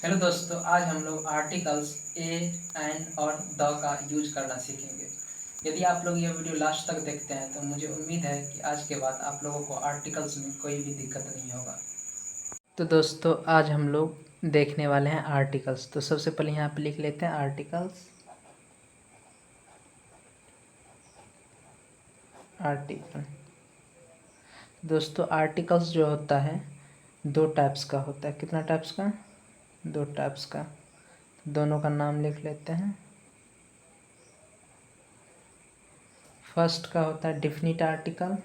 Hello दोस्तों, आज हम लोग आर्टिकल्स ए एंड और द का यूज करना सीखेंगे। यदि आप लोग यह वीडियो लास्ट तक देखते हैं तो मुझे उम्मीद है कि आज के बाद आप लोगों को आर्टिकल्स में कोई भी दिक्कत नहीं होगा। तो दोस्तों, आज हम लोग देखने वाले हैं आर्टिकल्स। तो सबसे पहले यहाँ पे लिख लेते हैं आर्टिकल्स। आर्टिकल दोस्तों, आर्टिकल्स जो होता है दो टाइप्स का होता है। कितना टाइप्स का? दो टाइप्स का। दोनों का नाम लिख लेते हैं। फर्स्ट का होता है डेफिनिट आर्टिकल।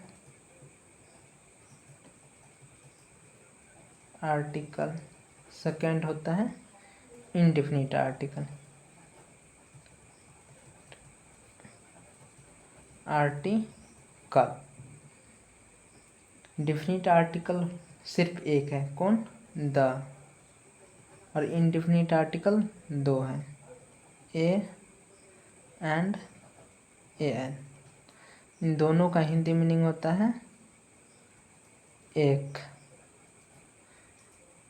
सेकंड होता है इनडेफिनिट आर्टिकल। डेफिनिट आर्टिकल सिर्फ एक है, कौन? द। और इनडेफिनिट आर्टिकल दो हैं, ए एंड ए एन। इन दोनों का हिंदी मीनिंग होता है एक।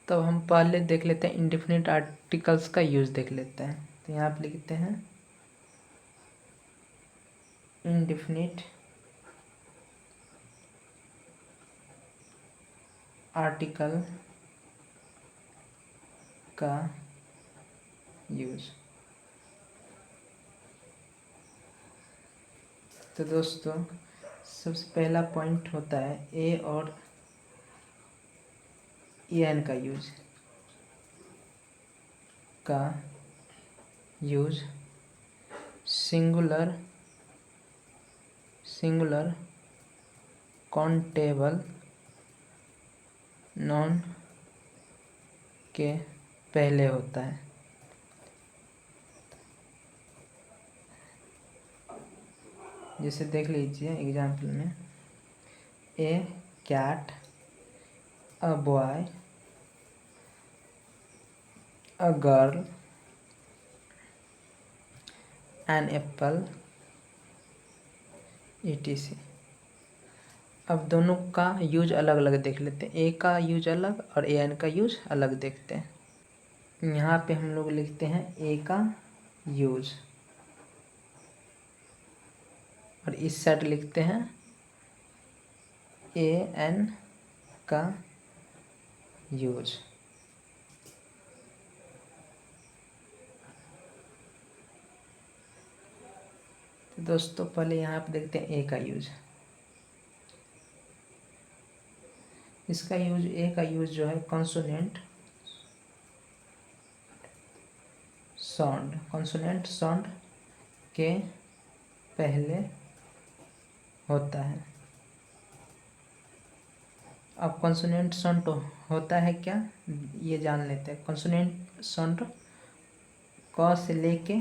तो हम पहले देख लेते हैं इनडेफिनिट आर्टिकल्स का यूज देख लेते हैं। तो यहाँ पे लिखते हैं इनडेफिनिट आर्टिकल का यूज। तो दोस्तों, सबसे पहला पॉइंट होता है ए और ए एन का यूज सिंगुलर काउंटेबल नॉन के पहले होता है। जैसे देख लीजिए एग्जाम्पल में, a cat, a boy, a girl, an apple, etc। अब दोनों का यूज अलग अलग देख लेते हैं। ए का यूज अलग और ए एन का यूज अलग देखते हैं। यहाँ पे हम लोग लिखते हैं ए का यूज और इस साइड लिखते हैं ए एन का यूज। तो दोस्तों, पहले यहाँ पे देखते हैं ए का यूज। इसका यूज, ए का यूज जो है कॉन्सोनेंट साउंड के पहले होता है। अब कॉन्सोनेंट साउंड होता है क्या, ये जान लेते हैं। कॉन्सोनेंट साउंड क से लेके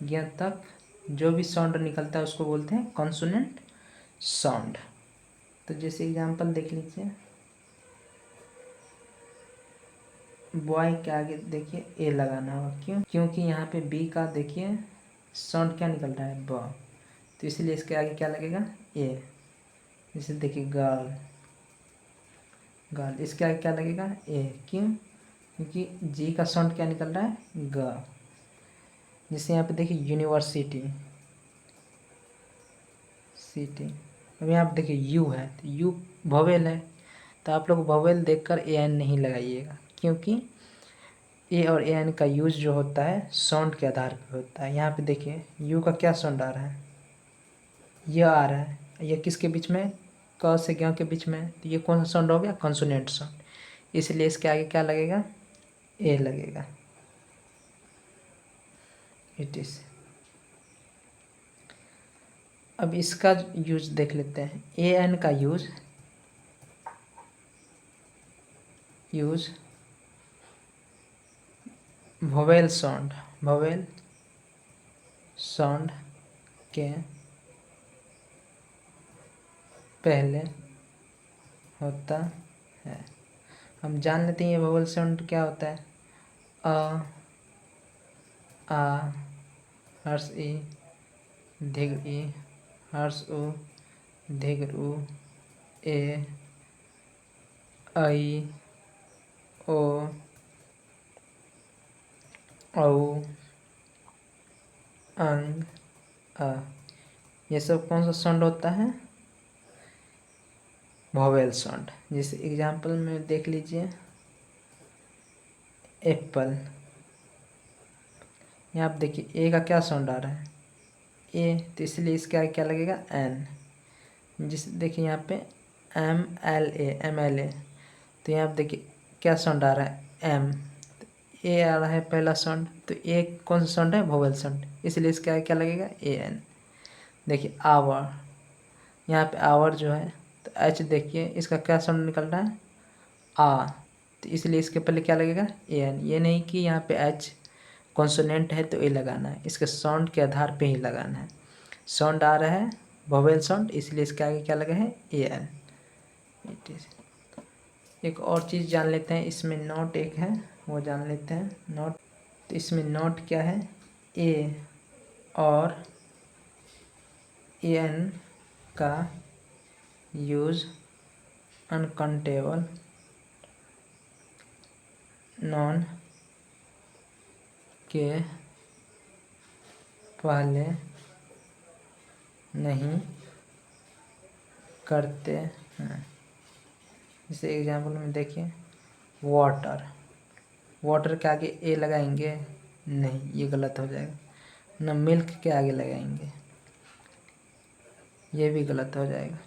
य तक जो भी साउंड निकलता है उसको बोलते हैं कॉन्सोनेंट साउंड। तो जैसे एग्जांपल देख लीजिए, बॉय के आगे देखिए ए लगाना होगा। क्यों? क्योंकि यहाँ पे बी का देखिए साउंड क्या निकल रहा है, ब। तो इसलिए इसके आगे क्या लगेगा, ए। जैसे देखिए गर्ल, इसके आगे क्या लगेगा, ए। क्यों? क्योंकि जी का साउंड क्या निकल रहा है, ग। जैसे यहाँ पे देखिए यूनिवर्सिटी, अब यहाँ पे देखिए यू है, तो यू वोवेल है। तो आप लोग वोवेल देखकर ए एन नहीं लगाइएगा, क्योंकि ए और ए एन का यूज जो होता है साउंड के आधार पर होता है। यहाँ पे देखिए यू का क्या साउंड आ रहा है, यह आ रहा है। यह किसके बीच में, क से ज्ञ के बीच में। तो ये कौन सा साउंड हो गया, कॉन्सोनेंट साउंड। इसलिए इसके आगे क्या लगेगा, ए लगेगा। It is. अब इसका यूज देख लेते हैं। ए एन का यूज वोवेल साउंड के पहले होता है। हम जान लेते हैं ये वोवेल साउंड क्या होता है। अ, आ, हर्ष ई, दीर्घ ई, हर्ष उ, दीर्घ उ, ए, ऐ, ओ, औ, अंग, अ, ये सब कौन सा साउंड होता है? Vowel sound. जैसे एग्जाम्पल में देख लीजिए, एप्पल। यहाँ आप देखिए ए का क्या साउंड आ रहा है? ए, तो इसलिए इसका क्या लगेगा? एन। जिस देखिए यहाँ पे MLA, तो यहाँ आप देखिए क्या साउंड आ रहा है? एम। ए आ रहा है पहला साउंड, तो ए कौन सा साउंड है? वोवेल साउंड, इसलिए इसका क्या लगेगा? AN। देखिए आवर, यहाँ पे आवर जो है, तो एच देखिए इसका क्या साउंड निकल रहा है? आ, तो इसलिए इसके पहले क्या लगेगा? AN। ये नहीं कि यहाँ पे एच कॉन्सोनेंट है तो ए लगाना है, इसके साउंड के आधार पे ही लगाना है। साउंड आ रहा है वोवेल साउंड, इसलिए इसके आगे क्या लगा है? AN। एक और चीज़ जान लेते हैं, इसमें नोट एक है वो जान लेते हैं। नोट, तो इसमें नोट क्या है? ए और AN का यूज अनकाउंटेबल नॉन के पहले नहीं करते हैं। जैसे एग्जाम्पल में देखिए, वाटर, वाटर के आगे ए लगाएंगे? नहीं, ये गलत हो जाएगा। ना मिल्क के आगे लगाएंगे, ये भी गलत हो जाएगा।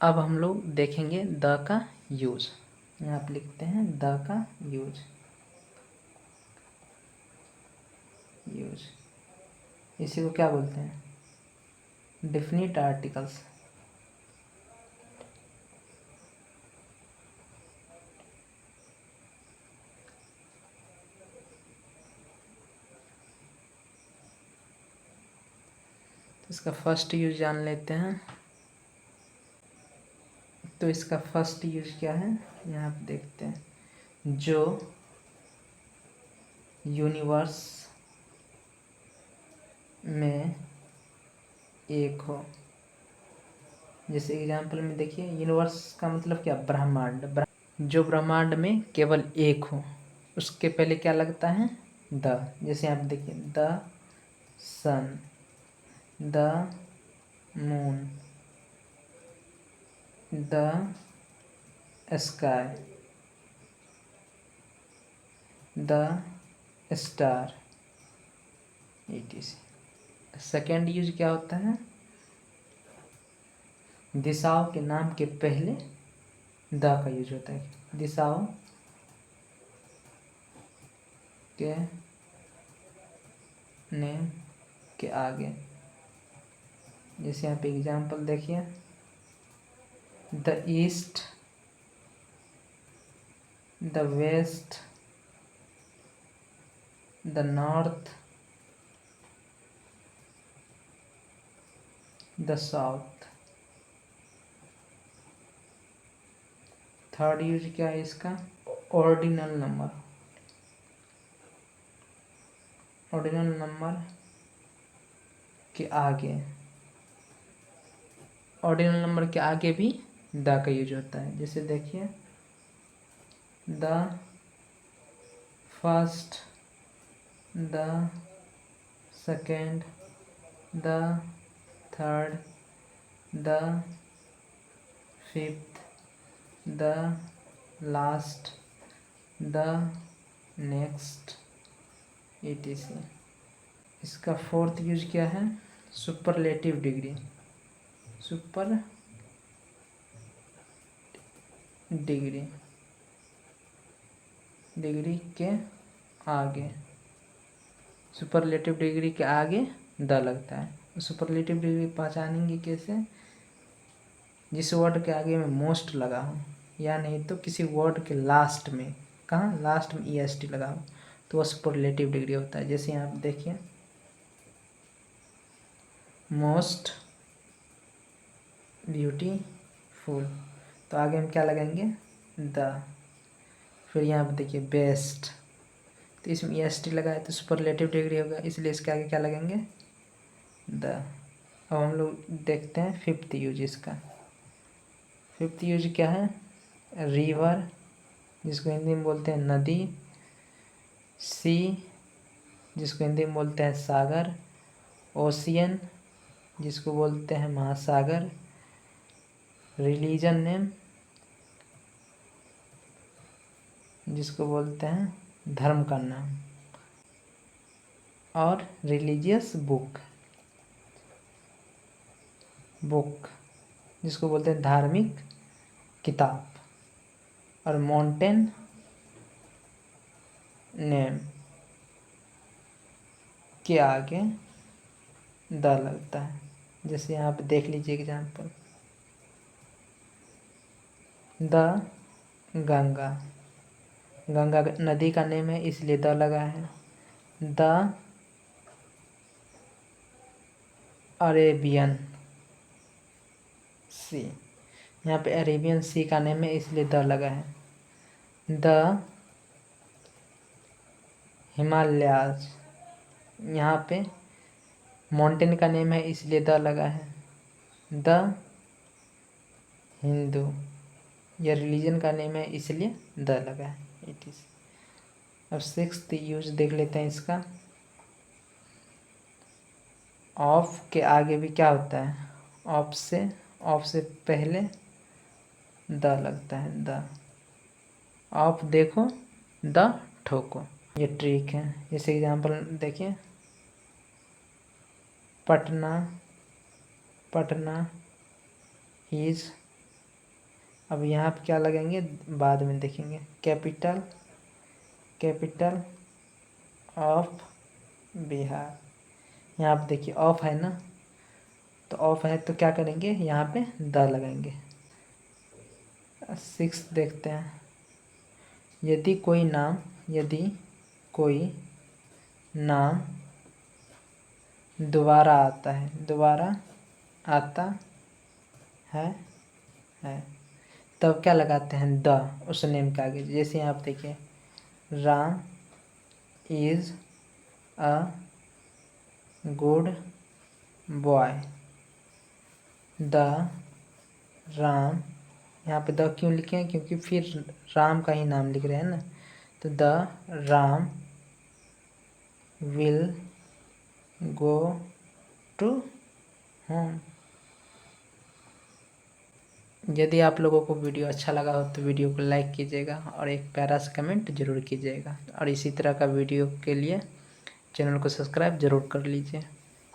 अब हम लोग देखेंगे द का यूज। यहाँ आप लिखते हैं द का यूज। इसी को क्या बोलते हैं? Definite articles. इसका फर्स्ट यूज जान लेते हैं। तो इसका फर्स्ट यूज क्या है? यहाँ आप देखते हैं, जो यूनिवर्स में एक हो। जैसे एग्जाम्पल में देखिए, यूनिवर्स का मतलब क्या? ब्रह्मांड। जो ब्रह्मांड में केवल एक हो, उसके पहले क्या लगता है? द। जैसे आप देखिए, the sun, the moon, the sky, the star, etc। Second use क्या होता है? दिशाओं के नाम के पहले द का यूज होता है। दिशाओं के नेम के आगे। जैसे यहाँ पे एग्जाम्पल देखिए, the east, the west, the north, the south. Third use क्या है इसका? Ordinal number. ऑर्डिनल नंबर के आगे, ऑर्डिनल नंबर के आगे भी द का यूज होता है। जैसे देखिए, the first, the second, the third, the fifth, the last, the next, etc। इसका फोर्थ यूज क्या है? Superlative degree. Super degree, degree के आगे, सुपरलेटिव डिग्री के आगे द लगता है। सुपरलेटिव डिग्री पहचानेंगे कैसे? जिस वर्ड के आगे में मोस्ट लगा हो, या नहीं तो किसी वर्ड के लास्ट में, कहाँ लास्ट में EST लगा हो, तो वह सुपरलेटिव डिग्री होता है। जैसे यहाँ आप देखिए, मोस्ट ब्यूटीफुल, तो आगे हम क्या लगाएंगे? द। फिर यहाँ पर देखिए, बेस्ट, तो इसमें EST लगाए तो सुपरलेटिव डिग्री होगा, इसलिए इसके आगे क्या लगाएंगे? द। अब हम लोग देखते हैं फिफ्थ यूज इसका। फिफ्थ यूज क्या है? रिवर, जिसको हिंदी में बोलते हैं नदी, सी जिसको हिंदी में बोलते हैं सागर, ओशियन जिसको बोलते हैं महासागर, रिलीजन नेम जिसको बोलते हैं धर्म का नाम, और रिलीजियस बुक जिसको बोलते हैं धार्मिक किताब, और माउंटेन नेम के आगे द लगता है। जैसे यहाँ पे देख लीजिए एग्जाम्पल, द गंगा, गंगा नदी का नेम है इसलिए द लगा है। द अरेबियन सी, यहाँ पे अरेबियन सी का नेम है इसलिए द लगा है। द हिमालयाज, यहाँ पे माउंटेन का नेम है इसलिए द लगा है। द हिंदू, यह रिलीजन का नेम है इसलिए द लगा है। It is. अब सिक्स्थ यूज देख लेते हैं इसका। ऑफ के आगे भी क्या होता है, ऑफ से पहले द लगता है। द ऑफ देखो, द ठोको, ये ट्रिक है। जैसे एग्जांपल देखिए, पटना इज, अब यहाँ पे क्या लगेंगे बाद में देखेंगे। कैपिटल ऑफ बिहार, यहाँ पे देखिए ऑफ है ना, तो ऑफ है तो क्या करेंगे, यहाँ पे द लगाएंगे। 6 देखते हैं, यदि कोई नाम दोबारा आता है तब क्या लगाते हैं, द उस नेम के आगे। जैसे आप देखिए, Ram is a good boy, the Ram, यहाँ पे द क्यों लिखे हैं, क्योंकि फिर राम का ही नाम लिख रहे हैं ना, तो the Ram will go to home. यदि आप लोगों को वीडियो अच्छा लगा हो तो वीडियो को लाइक कीजिएगा और एक प्यारा सा कमेंट जरूर कीजिएगा, और इसी तरह का वीडियो के लिए चैनल को सब्सक्राइब जरूर कर लीजिए।